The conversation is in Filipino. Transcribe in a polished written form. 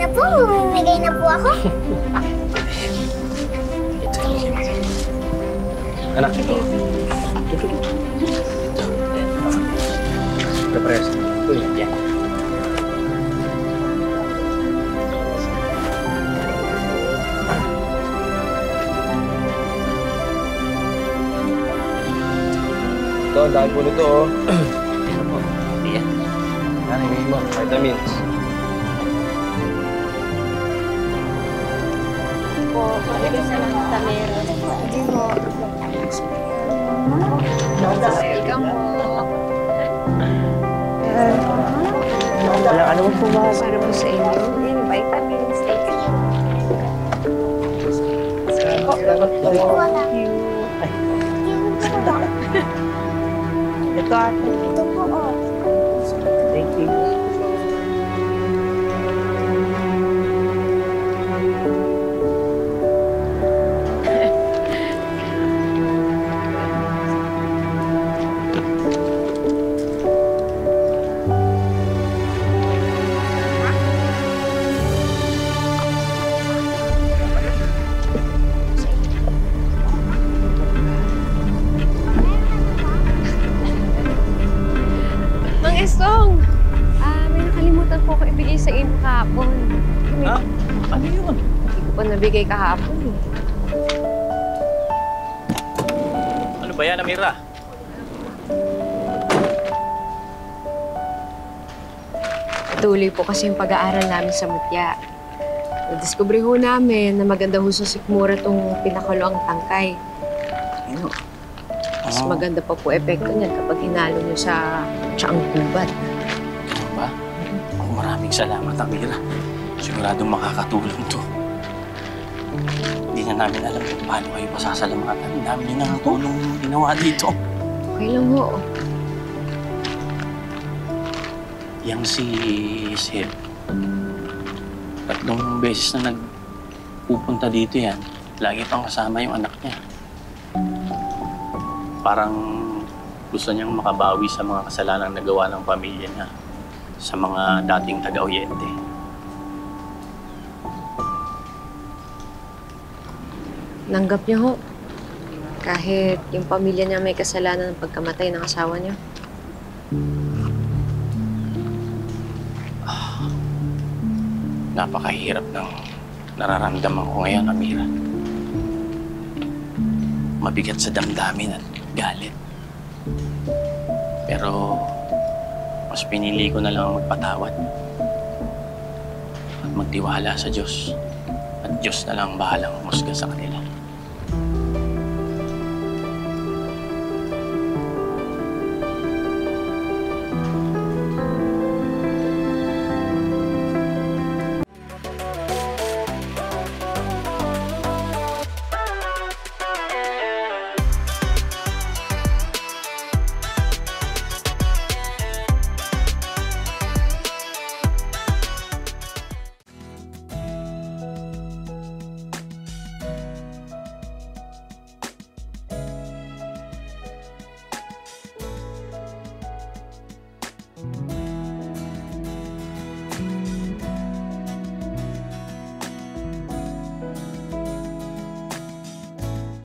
na po, mamimigay na po ako. Anak. Kapres. Uy, yan. Ito, dahil po nito, oh. Ano po? Yan. Yan, hingin mo. Vitamins. Po, mabigay sa lang sa meron. Hindi mo. Welcome po. Walang ano po ba? Para po sa inyo. Yung vitamins. Thank you. Salamat po. Wala. Ito ate. Ito po, oh. Thank you. Mang Estong! May nakalimutan po ako ibigay sa inyo kahapon. Ha? Ano yun? Hindi ko pa nabigay kahapon eh. Ano ba yan, Amira? Patuloy po kasi yung pag-aaral namin sa Mutya. Nadiskubre ho namin na maganda ho sa sikmura tong pinakuloang tangkay. Ano? Mas maganda pa po epekto niyan kapag hinalo nyo sa tsaang gubat. Ano ba? Ako maraming salamat, Amira. Siguradong makakatulong to. Hindi na namin alam kung paano kayo pasasalamatan. Ang dami nyo ng tulong ginawa dito. Okay lang ho. Yang si Seb, 3 beses na nagpupunta dito yan. Lagi pang kasama yung anak niya. Parang gusto niyang makabawi sa mga kasalanang nagawa ng pamilya niya sa mga dating taga-Oyente. Nanggap niyo ho. Kahit yung pamilya niya may kasalanan ng pagkamatay ng asawa niya. Napakahirap ng nararamdaman ko ngayon, Amira. Mabigat sa damdamin at galit. Pero mas pinili ko na lang magpatawad at magtiwala sa Diyos. At Diyos na lang bahalang humusga sa kanila.